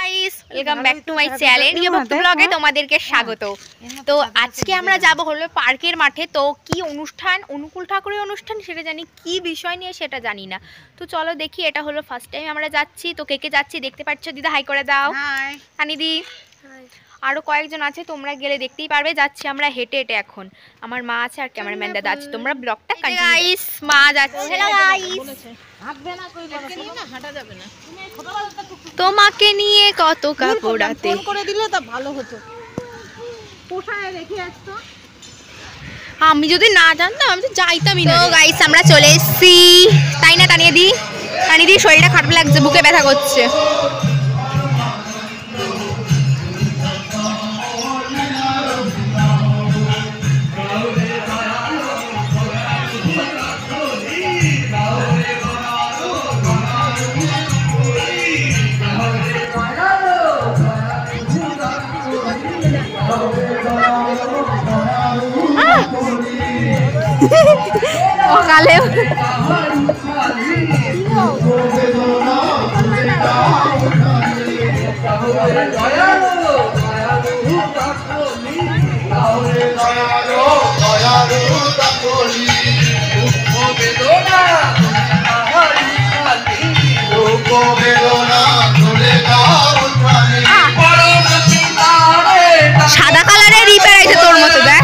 Guys welcome back to my channel ইয়ে ভক্ত ব্লগে তোমাদেরকে স্বাগত। তো আজকে আমরা যাব হলো পার্কের মাঠে। তো কি অনুষ্ঠান, অনুকূল ঠাকুরের অনুষ্ঠান সেটা জানি, কি বিষয় নিয়ে সেটা জানি না। তো চলো দেখি, এটা হলো ফার্স্ট টাইম আমরা যাচ্ছি। তো কে কে যাচ্ছি দেখতে পাচ্ছ, দিদা হাই করে দাও। হাই হানিদি। আরো কয়েকজন আছে, তোমরা গেলে দেখতেই পারবে। যাচ্ছি আমরা হেঁটে হেঁটে। এখন আমার মা আছে আর ক্যামেরাম্যান দাদা আছে। তোমরা ব্লগটা কন্টিনিউ। গাইস মা যাচ্ছে। হ্যালো গাইস, তোমাকে নিয়ে কত কাপড়াতে ফোন করে দিলে তা ভালো হতো। পোষায় রেখে আসতো, আমি যদি না জানতাম আমি তো যাইতামই না। তো গাইস আমরা চলে এসেছি, তাই না টানিয়ে দি? টানিয়ে দি, শরীরটা খারাপ লাগছে, বুকে ব্যথা করছে। সকালে সাদা কালারের রিপেয়ার আছে তোর মতো, দেখ।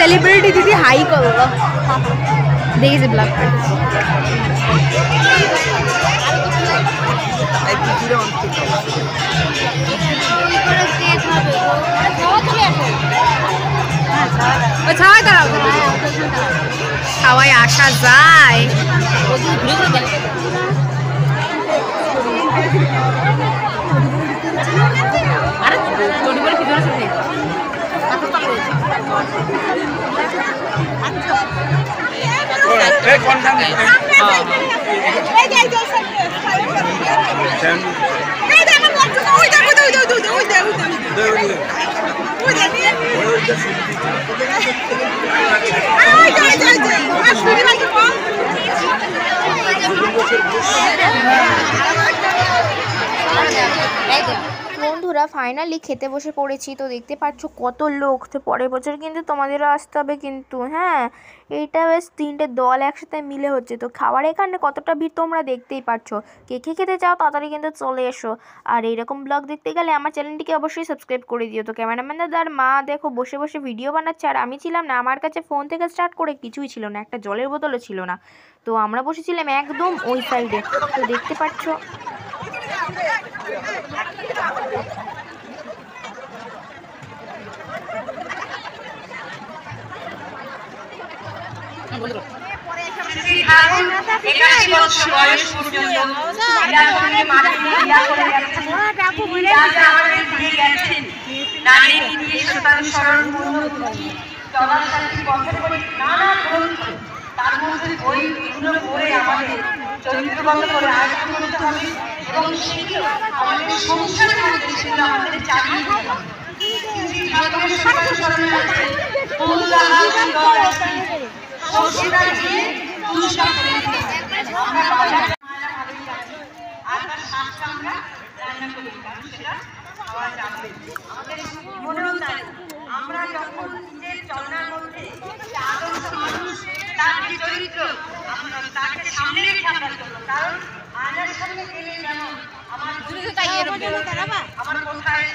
सेलिब्रिटी दीदी हाई करो, देखिए ब्लॉग पर। হাওয়ায় আসা যায়। বন্ধুরা ফাইনালি খেতে বসে পড়েছি। তো দেখতে পাচ্ছ কত লোক। তো পরের বছর কিন্তু তোমাদেরও আসতে হবে কিন্তু, হ্যাঁ। এইটা বেশ তিনটে দল একসাথে মিলে হচ্ছে। তো খাবার এখানে কতটা ভিড় তোমরা দেখতেই পাচ্ছ। কে কে খেতে চাও তাড়াতাড়ি কিন্তু চলে এসো। আর এইরকম ব্লগ দেখতে গেলে আমার চ্যানেলটিকে অবশ্যই সাবস্ক্রাইব করে দিও। তো ক্যামেরাম্যান দাদার মা দেখো বসে বসে ভিডিও বানাচ্ছে, আর আমি ছিলাম না। আমার কাছে ফোন থেকে স্টার্ট করে কিছুই ছিল না, একটা জলের বোতলও ছিল না। তো আমরা বসেছিলাম একদম ওই সাইডে। তো দেখতে পাচ্ছ তার মধ্যে বইগুলো পড়ে আমাদের চরিত্রগত করে আয়ত্ত করতে হবে এবং সেগুলো আমাদের সংসারের মধ্যে সেগুলো আমাদের চালিয়ে দিতে হবে। সকলের সকাল স্মরণে আছে ফুলদাহা সুন্দর আছে সর্ষেটা দিয়ে তুলসা করে আমরা বাজার আর তার শাকটা আমরা রান্না করি কারণ সেটা খাওয়া যাবে আমাদের জীবনেও তাই আমরা যখন নিজের চলনার মধ্যে আদর্শ মানুষ তার যে চরিত্র আমরা তাকে সামনে রেখে আমরা চলবো কারণ আয়নার সামনে গেলে যেন আমার আমার কোথায়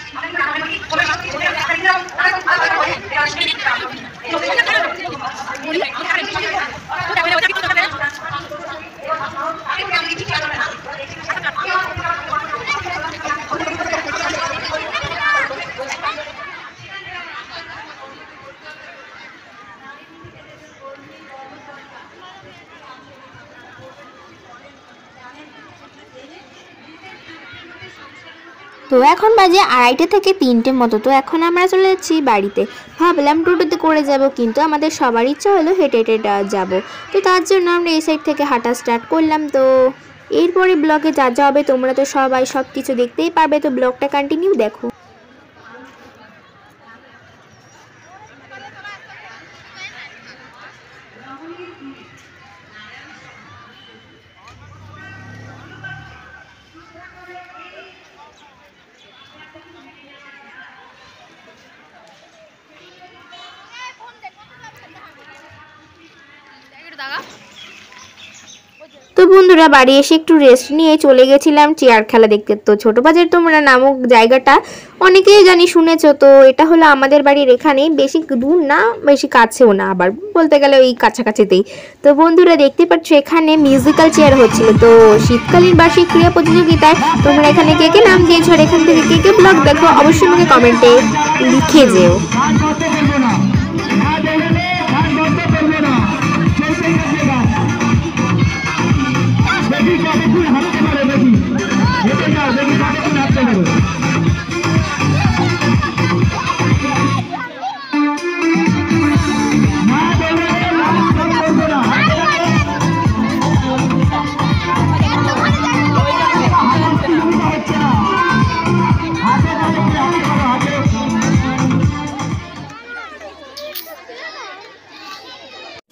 তো এখন বাজে 2:30 থেকে 3টে মতো। তো এখন আমরা চলে যাচ্ছি বাড়িতে। ভাবলাম টোটোতে করে যাব, কিন্তু আমাদের সবার ইচ্ছা হলো হেঁটে হেঁটে যাব। তো তার জন্য আমরা এই সাইড থেকে হাঁটা স্টার্ট করলাম। তো এরপরে ব্লগে যা যা হবে তোমরা তো সবাই সব কিছু দেখতেই পারবে, তো ব্লগটা কন্টিনিউ দেখো। তো বন্ধুরা বাড়ি এসে একটু রেস্ট নিয়ে চলে গেছিলাম চেয়ার খেলা দেখতে। তো ছোট বাজার তোমরা নামক জায়গাটা অনেকেই জানি শুনেছো। তো এটা হলো আমাদের বাড়ির এখানে, বেশি দূর না বেশি কাছেও না, আবার বলতে গেলে ওই কাছাকাছিতেই। তো বন্ধুরা দেখতে পাচ্ছ এখানে মিউজিক্যাল চেয়ার হচ্ছিল। তো শীতকালীন বার্ষিক ক্রীড়া প্রতিযোগিতায় তোমরা এখানে কে কে নাম দিয়েছো আর এখান থেকে কে কে ব্লগ দেখো অবশ্যই আমাকে কমেন্টে লিখে যেও।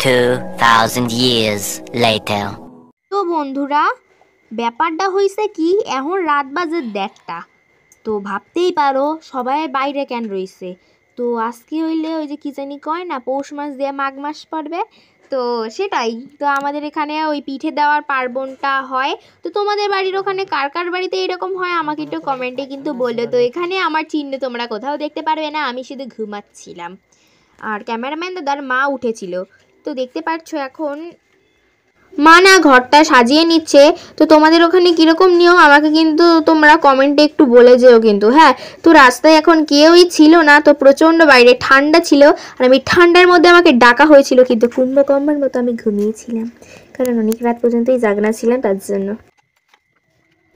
$2,000 years later. তো বন্ধুরা ব্যাপারটা হয়েছে কি, এখন রাত বাজে 1:30। তো ভাবতেই পারো সবাই বাইরে কেন রয়েছে। তো আজকে হইলে ওই যে কি জানি কয় না, পৌষ মাস দিয়ে মাঘ মাস পড়বে, তো সেটাই। তো আমাদের এখানে ওই পিঠে দেওয়ার পার্বণটা হয়। তো তোমাদের বাড়ির ওখানে কার কার বাড়িতে এরকম হয় আমাকে একটু কমেন্টে কিন্তু বললো। তো এখানে আমার চিহ্ন তোমরা কোথাও দেখতে পারবে না, আমি শুধু ঘুমাচ্ছিলাম আর ক্যামেরাম্যান দাদার মা উঠেছিল। তো দেখতে পাচ্ছ এখন মা না ঘরটা সাজিয়ে নিচ্ছে। তো তোমাদের ওখানে কীরকম নিয়ম আমাকে কিন্তু তোমরা কমেন্টে একটু বলে যেও কিন্তু, হ্যাঁ। তো রাস্তায় এখন কেউই ছিল না, তো প্রচণ্ড বাইরে ঠান্ডা ছিল আর আমি ঠান্ডার মধ্যে আমাকে ডাকা হয়েছিল, কিন্তু কুম্ভকর্মার মতো আমি ঘুমিয়েছিলাম, কারণ অনেক রাত পর্যন্তই জাগনা ছিলাম তার জন্য।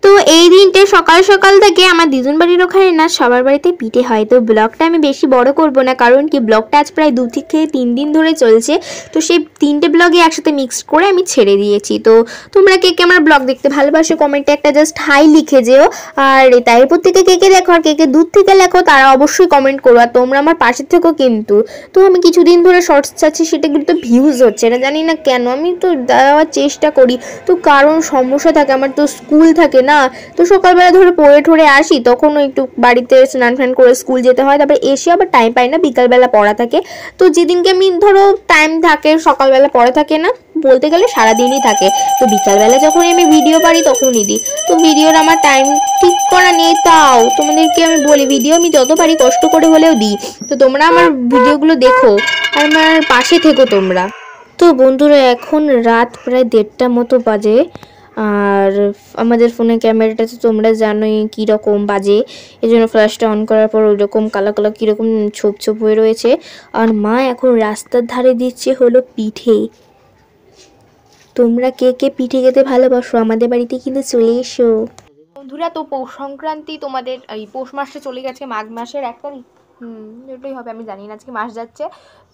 তো এই দিনটা সকাল সকাল থেকে আমার দিদুন বাড়ির ওখানে না সবার বাড়িতে পিঠে হয়। তো ব্লগটা আমি বেশি বড় করব না, কারণ কি ব্লগটা আজ প্রায় 2 থেকে 3 দিন ধরে চলছে। তো সেই 3টে ব্লগে একসাথে মিক্সড করে আমি ছেড়ে দিয়েছি। তো তোমরা কে কে আমার ব্লগ দেখতে ভালোবাসো কমেন্টে একটা জাস্ট হাই লিখে যেও। আর তাই এরপর থেকে কে কে দেখো আর কে কে দূর থেকে লেখো তারা অবশ্যই কমেন্ট করো, আর তোমরা আমার পাশে থেকো কিন্তু। তো আমি কিছুদিন ধরে শর্টস চাচ্ছি, সেটা কিন্তু ভিউজ হচ্ছে না, জানি না কেন। আমি তো দেওয়ার চেষ্টা করি, তো কারণ সমস্যা থাকে, আমার তো স্কুল থাকে না। তো সকালবেলা ধরে পড়ে ঠরে আসি, তখনও একটু বাড়িতে স্নান ফান করে স্কুল যেতে হয়, তারপরে এসে আবার টাইম পাই না, বিকালবেলা পড়া থাকে। তো যেদিনকে আমি ধরো টাইম থাকে, সকালবেলা পড়া থাকে না, বলতে গেলে সারাদিনই থাকে। তো বিকালবেলা যখন আমি ভিডিও পারি তখনই দিই। তো ভিডিওর আমার টাইম ঠিক করা নেই, তাও তোমাদেরকে আমি বলি ভিডিও আমি যত পারি কষ্ট করে হলেও দিই। তো তোমরা আমার ভিডিওগুলো দেখো আর আমার পাশে থেকো তোমরা। তো বন্ধুরা এখন রাত প্রায় 1:30 মতো বাজে, আর আমাদের ফোনের ক্যামেরাটা তো তোমরা জানোই কীরকম বাজে, এই জন্য ফ্ল্যাশটা অন করার পর ওইরকম কালো কালো কীরকম ছোপ ছোপ হয়ে রয়েছে। আর মা এখন রাস্তার ধারে দিচ্ছে হলো পিঠে। তোমরা কে কে পিঠে খেতে ভালোবাসো আমাদের বাড়িতে কিন্তু চলে এসো বন্ধুরা। তো পৌষ সংক্রান্তি তোমাদের এই পৌষ মাসে চলে গেছে, মাঘ মাসের 1 তারিখ, এটাই হবে, আমি জানি না আজকে মাস যাচ্ছে।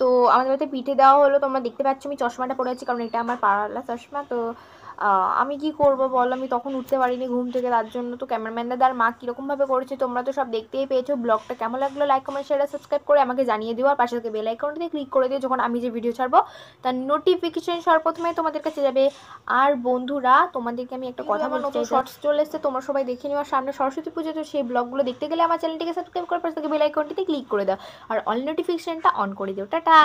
তো আমাদের বাড়িতে পিঠে দেওয়া হলো। তোমরা দেখতে পাচ্ছ আমি চশমাটা পরে আছি, কারণ এটা আমার পাওয়ারওয়ালা চশমা। তো আমি কি করব বল, আমি তখন উঠতে পারিনি ঘুম থেকে, তার জন্য তো ক্যামেরাম্যান দাদার মা কীরকমভাবে করেছে তোমরা তো সব দেখতেই পেয়েছো। ব্লগটা কেমন লাগলো লাইক কমেন্ট শেয়ার সাবস্ক্রাইব করে আমাকে জানিয়ে দিও, আর পাশে থেকে বেল আইকনটাতে ক্লিক করে দিও, যখন আমি যে ভিডিও ছাড়বো তার নোটিফিকেশন সর্বপ্রথমে তোমাদের কাছে যাবে। আর বন্ধুরা তোমাদেরকে আমি একটা কথা বলতে চাই, শর্টস চলে এসেছে, তোমরা সবাই দেখে নিও। আর সামনে সরস্বতী পুজো, তো সেই ব্লগগুলো দেখতে গেলে আমার চ্যানেলটিকে সাবস্ক্রাইব করে পাশে থেকে বেল আইকনটিতে ক্লিক করে দাও আর অল নোটিফিকেশনটা অন করে দিও। টাটা।